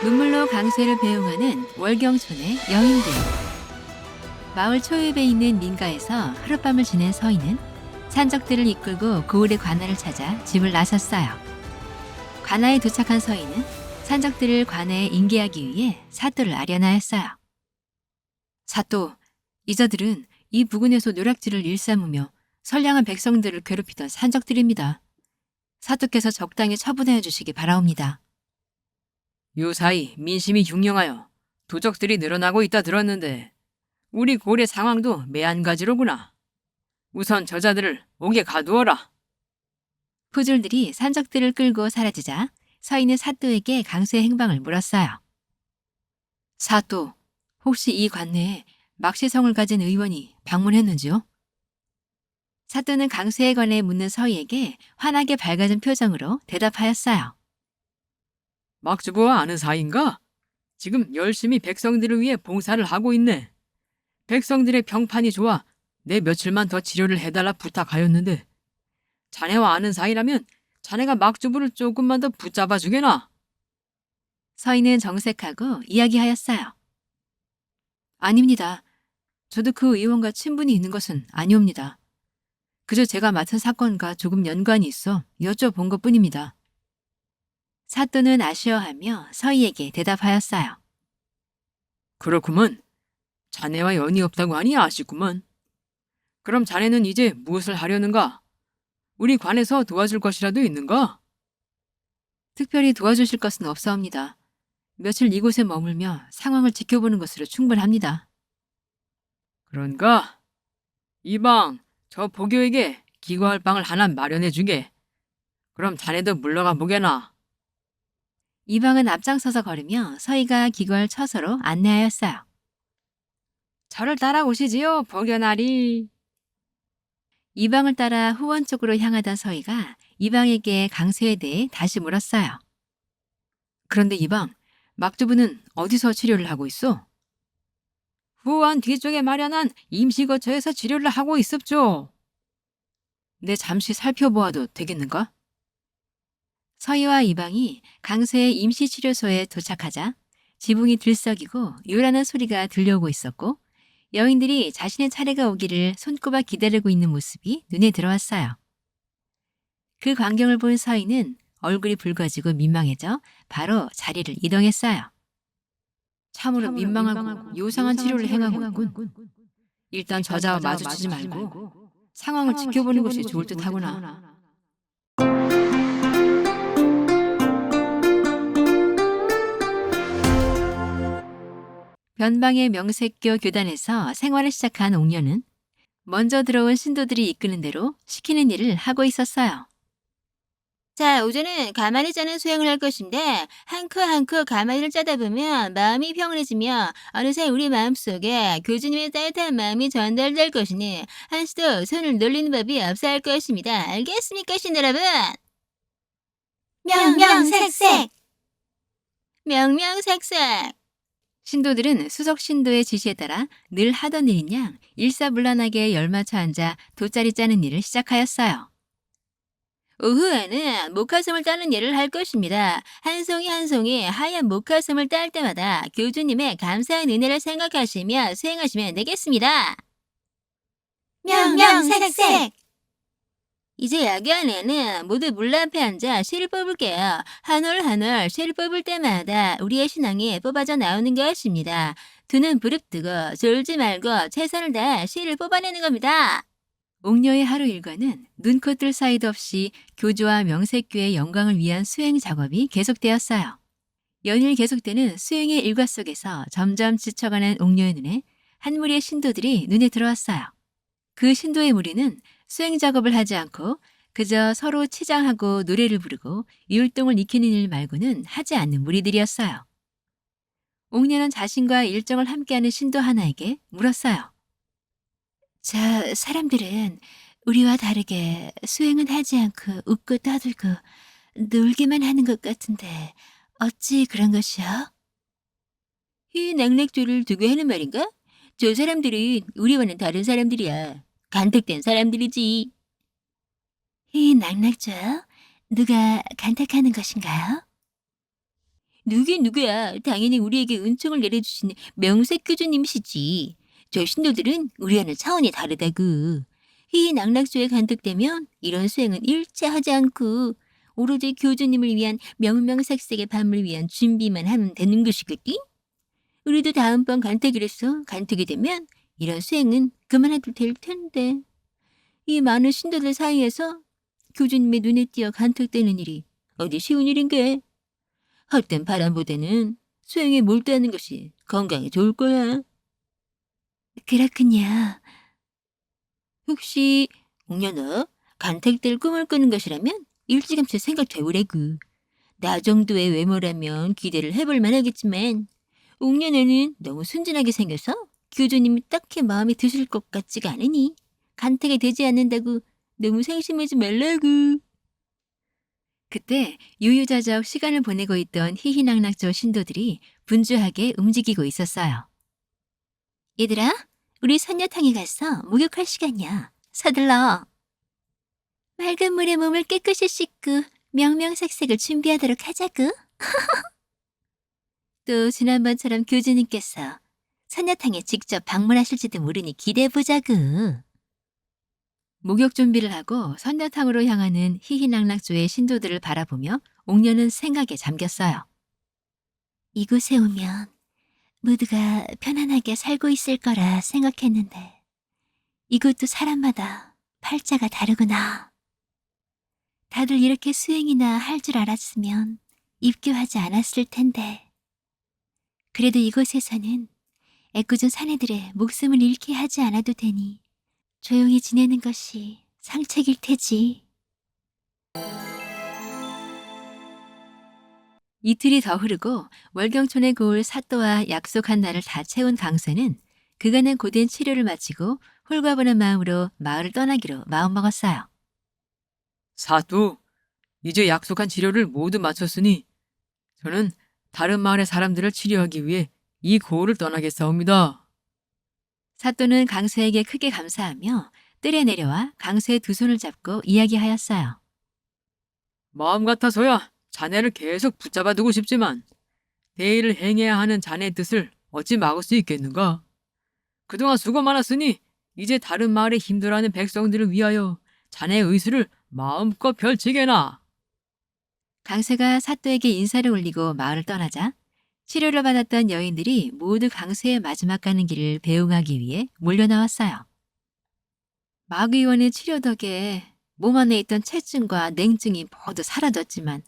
눈물로 강쇠를 배웅하는 월경촌의 여인들. 마을 초입에 있는 민가에서 하룻밤을 지낸 서인은 산적들을 이끌고 고을의 관아를 찾아 집을 나섰어요. 관아에 도착한 서인은 산적들을 관아에 인계하기 위해 사또를 아련하였어요. 사또, 이자들은 이 부근에서 노략질을 일삼으며 선량한 백성들을 괴롭히던 산적들입니다. 사또께서 적당히 처분해 주시기 바라옵니다. 요사이 민심이 흉령하여 도적들이 늘어나고 있다 들었는데 우리 고을의 상황도 매한가지로구나. 우선 저자들을 옥에 가두어라. 푸줄들이 산적들을 끌고 사라지자 서인은 사또에게 강쇠의 행방을 물었어요. 사또, 혹시 이 관내에 막시성을 가진 의원이 방문했는지요? 사또는 강쇠에 관해 묻는 서희에게 환하게 밝아진 표정으로 대답하였어요. 막주부와 아는 사이인가? 지금 열심히 백성들을 위해 봉사를 하고 있네. 백성들의 병판이 좋아 내 며칠만 더 치료를 해달라 부탁하였는데 자네와 아는 사이라면 자네가 막주부를 조금만 더 붙잡아 주게나. 서희는 정색하고 이야기하였어요. 아닙니다. 저도 그 의원과 친분이 있는 것은 아니옵니다. 그저 제가 맡은 사건과 조금 연관이 있어 여쭤본 것뿐입니다. 사또는 아쉬워하며 서희에게 대답하였어요. 그렇구먼. 자네와 연이 없다고 하니 아쉽구먼. 그럼 자네는 이제 무엇을 하려는가? 우리 관에서 도와줄 것이라도 있는가? 특별히 도와주실 것은 없사옵니다. 며칠 이곳에 머물며 상황을 지켜보는 것으로 충분합니다. 그런가? 이방, 저 보교에게 기거할 방을 하나 마련해 주게. 그럼 자네도 물러가 보게나. 이방은 앞장서서 걸으며 서희가 기거할 처소로 안내하였어요. 저를 따라오시지요, 보교나리. 이방을 따라 후원 쪽으로 향하던 서희가 이방에게 강쇠에 대해 다시 물었어요. 그런데 이방, 막주부는 어디서 치료를 하고 있어? 후원 뒤쪽에 마련한 임시거처에서 치료를 하고 있습죠. 내 잠시 살펴보아도 되겠는가? 서희와 이방이 강쇠의 임시치료소에 도착하자 지붕이 들썩이고 요란한 소리가 들려오고 있었고 여인들이 자신의 차례가 오기를 손꼽아 기다리고 있는 모습이 눈에 들어왔어요. 그 광경을 본 서희는 얼굴이 붉어지고 민망해져 바로 자리를 이동했어요. 참으로 민망하고 요상한 치료를 행하고 있군. 일단 저자와 마주치지 말고 상황을 지켜보는 것이 좋을 듯 하구나. 변방의 명색교 교단에서 생활을 시작한 옥녀는 먼저 들어온 신도들이 이끄는 대로 시키는 일을 하고 있었어요. 자, 오전은 가마를 짜는 수행을 할 것인데 한 크 한 크 가마를 짜다 보면 마음이 평온해지며 어느새 우리 마음속에 교주님의 따뜻한 마음이 전달될 것이니 한시도 손을 놀리는 법이 없어 할 것입니다. 알겠습니까, 신도 여러분? 명명색색! 명명색색! 신도들은 수석 신도의 지시에 따라 늘 하던 일인 양 일사불란하게 열맞춰 앉아 돗자리 짜는 일을 시작하였어요. 오후에는 목화솜을 따는 일을 할 것입니다. 한 송이 한 송이 하얀 목화솜을 딸 때마다 교주님의 감사한 은혜를 생각하시며 수행하시면 되겠습니다. 명명색색! 이제 야간에는 모두 물 앞에 앉아 씨를 뽑을게요. 한 올 한 올 씨를 뽑을 때마다 우리의 신앙이 뽑아져 나오는 것입니다. 두 눈 부릅뜨고 졸지 말고 최선을 다해 씨를 뽑아내는 겁니다. 옥녀의 하루 일과는 눈코 뜰 사이도 없이 교주와 명색교의 영광을 위한 수행 작업이 계속되었어요. 연일 계속되는 수행의 일과 속에서 점점 지쳐가는 옥녀의 눈에 한 무리의 신도들이 눈에 들어왔어요. 그 신도의 무리는 수행 작업을 하지 않고 그저 서로 치장하고 노래를 부르고 율동을 익히는 일 말고는 하지 않는 무리들이었어요. 옥녀는 자신과 일정을 함께하는 신도 하나에게 물었어요. 저 사람들은 우리와 다르게 수행은 하지 않고 웃고 떠들고 놀기만 하는 것 같은데 어찌 그런 것이요? 이 낙낙조를 두고 하는 말인가? 저 사람들은 우리와는 다른 사람들이야. 간택된 사람들이지. 이 낙낙조요? 누가 간택하는 것인가요? 누구긴 누구야. 당연히 우리에게 은총을 내려주신 명색 교주님이시지. 저 신도들은 우리와는 차원이 다르다구. 희희낙락조에 간택되면 이런 수행은 일체 하지 않고 오로지 교주님을 위한 명명색색의 밤을 위한 준비만 하면 되는 것이거든. 우리도 다음번 간택이라서 간택이 되면 이런 수행은 그만해도 될 텐데. 이 많은 신도들 사이에서 교주님의 눈에 띄어 간택되는 일이 어디 쉬운 일인게? 헛된 바람보다는 수행에 몰두하는 것이 건강에 좋을 거야. 그렇군요. 혹시 옥녀너 간택될 꿈을 꾸는 것이라면 일찌감치 생각해 보라구. 나 정도의 외모라면 기대를 해볼 만하겠지만 옥녀너는 너무 순진하게 생겨서 교주님이 딱히 마음에 드실 것 같지가 않으니 간택이 되지 않는다고 너무 상심하지 말라구. 그때 유유자적 시간을 보내고 있던 희희낙낙조 신도들이 분주하게 움직이고 있었어요. 얘들아, 우리 선녀탕에 가서 목욕할 시간이야. 서둘러. 맑은 물에 몸을 깨끗이 씻고 명명색색을 준비하도록 하자구. 또 지난번처럼 교주님께서 선녀탕에 직접 방문하실지도 모르니 기대해보자구. 목욕 준비를 하고 선녀탕으로 향하는 희희낙낙조의 신도들을 바라보며 옥녀는 생각에 잠겼어요. 이곳에 오면 모두가 편안하게 살고 있을 거라 생각했는데 이것도 사람마다 팔자가 다르구나. 다들 이렇게 수행이나 할 줄 알았으면 입교하지 않았을 텐데. 그래도 이곳에서는 애꿎은 사내들의 목숨을 잃게 하지 않아도 되니 조용히 지내는 것이 상책일 테지. 이틀이 더 흐르고 월경촌에 고을 사또와 약속한 날을 다 채운 강쇠는 그간의 고된 치료를 마치고 홀가분한 마음으로 마을을 떠나기로 마음먹었어요. 사또, 이제 약속한 치료를 모두 마쳤으니 저는 다른 마을의 사람들을 치료하기 위해 이 고을을 떠나겠사옵니다. 사또는 강쇠에게 크게 감사하며 뜰에 내려와 강쇠의 두 손을 잡고 이야기하였어요. 마음 같아서야 자네를 계속 붙잡아 두고 싶지만 대의를 행해야 하는 자네의 뜻을 어찌 막을 수 있겠는가? 그동안 수고 많았으니 이제 다른 마을에 힘들어하는 백성들을 위하여 자네의 의술을 마음껏 펼치게나. 강쇠가 사또에게 인사를 올리고 마을을 떠나자 치료를 받았던 여인들이 모두 강쇠의 마지막 가는 길을 배웅하기 위해 몰려나왔어요. 마귀원의 치료 덕에 몸 안에 있던 체증과 냉증이 모두 사라졌지만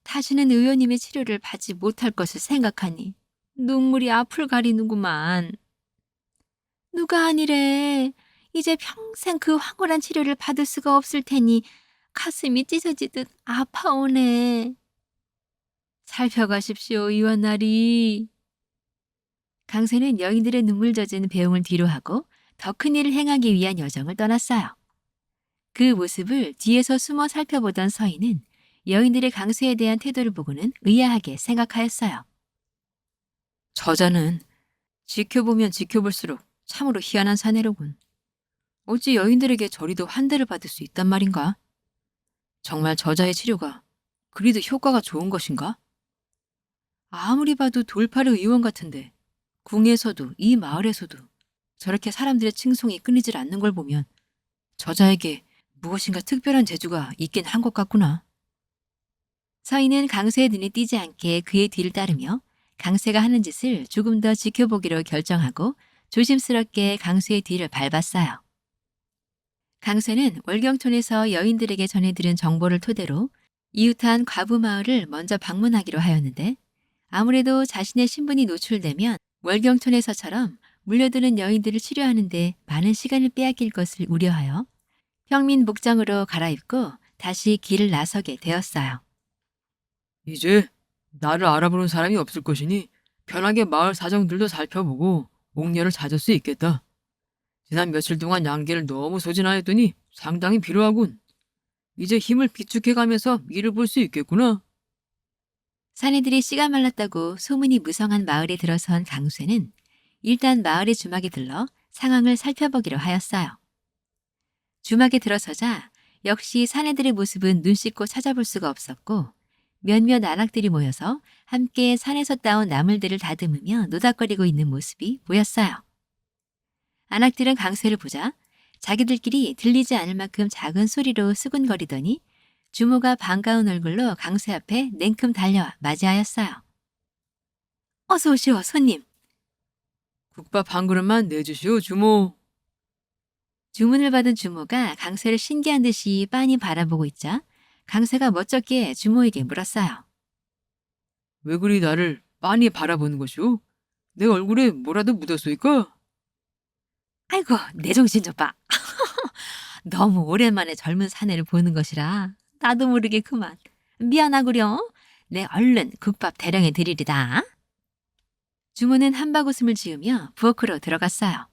다시는 의원님의 치료를 받지 못할 것을 생각하니 눈물이 앞을 가리는구만. 누가 아니래. 이제 평생 그 황홀한 치료를 받을 수가 없을 테니 가슴이 찢어지듯 아파오네. 살펴가십시오, 의원나리. 강쇠는 여인들의 눈물 젖은 배웅을 뒤로하고 더 큰 일을 행하기 위한 여정을 떠났어요. 그 모습을 뒤에서 숨어 살펴보던 서인은 여인들의 강쇠에 대한 태도를 보고는 의아하게 생각하였어요. 저자는 지켜보면 지켜볼수록 참으로 희한한 사내로군. 어찌 여인들에게 저리도 환대를 받을 수 있단 말인가? 정말 저자의 치료가 그리도 효과가 좋은 것인가? 아무리 봐도 돌팔의 의원 같은데 궁에서도 이 마을에서도 저렇게 사람들의 칭송이 끊이질 않는 걸 보면 저자에게 무엇인가 특별한 재주가 있긴 한 것 같구나. 서인은 강쇠의 눈에 띄지 않게 그의 뒤를 따르며 강쇠가 하는 짓을 조금 더 지켜보기로 결정하고 조심스럽게 강쇠의 뒤를 밟았어요. 강쇠는 월경촌에서 여인들에게 전해들은 정보를 토대로 이웃한 과부 마을을 먼저 방문하기로 하였는데 아무래도 자신의 신분이 노출되면 월경촌에서처럼 물려드는 여인들을 치료하는 데 많은 시간을 빼앗길 것을 우려하여 평민 복장으로 갈아입고 다시 길을 나서게 되었어요. 이제 나를 알아보는 사람이 없을 것이니 편하게 마을 사정들도 살펴보고 옥녀를 찾을 수 있겠다. 지난 며칠 동안 양계를 너무 소진하였더니 상당히 피로하군. 이제 힘을 비축해가면서 일을 볼 수 있겠구나. 사내들이 씨가 말랐다고 소문이 무성한 마을에 들어선 강쇠는 일단 마을의 주막에 들러 상황을 살펴보기로 하였어요. 주막에 들어서자 역시 사내들의 모습은 눈 씻고 찾아볼 수가 없었고 몇몇 안악들이 모여서 함께 산에서 따온 나물들을 다듬으며 노닥거리고 있는 모습이 보였어요. 안악들은 강쇠를 보자 자기들끼리 들리지 않을 만큼 작은 소리로 수군거리더니 주모가 반가운 얼굴로 강쇠 앞에 냉큼 달려와 맞이하였어요. 어서 오시오, 손님. 국밥 한 그릇만 내주시오, 주모. 주문을 받은 주모가 강쇠를 신기한 듯이 빤히 바라보고 있자 강쇠가 멋쩍게 주모에게 물었어요. 왜 그리 나를 빤히 바라보는 것이오? 내 얼굴에 뭐라도 묻었소이까? 아이고, 내 정신 좀 봐. 너무 오랜만에 젊은 사내를 보는 것이라 나도 모르게 그만. 미안하구려. 내 얼른 국밥 대령해 드리리다. 주모는 한바구음을 지으며 부엌으로 들어갔어요.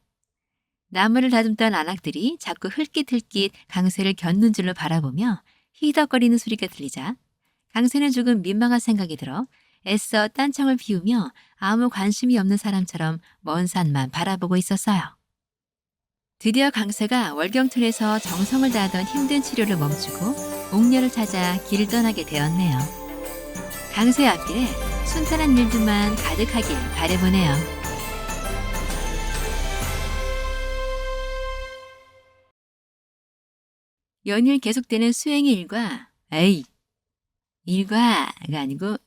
나무를 다듬던 안악들이 자꾸 흘깃흘깃 강쇠를 곁눈질로 바라보며 히덕거리는 소리가 들리자 강쇠는 조금 민망한 생각이 들어 애써 딴청을 피우며 아무 관심이 없는 사람처럼 먼 산만 바라보고 있었어요. 드디어 강쇠가 월경촌에서 정성을 다하던 힘든 치료를 멈추고 옥녀를 찾아 길을 떠나게 되었네요. 강쇠의 앞길에 순탄한 일들만 가득하길 바라보네요. 연일 계속되는 수행의 일과 일과가 아니고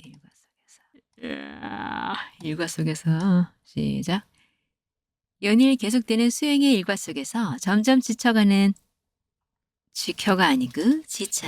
일과 속에서 시작. 연일 계속되는 수행의 일과 속에서 점점 지쳐가는 지켜가 아니고 지쳐.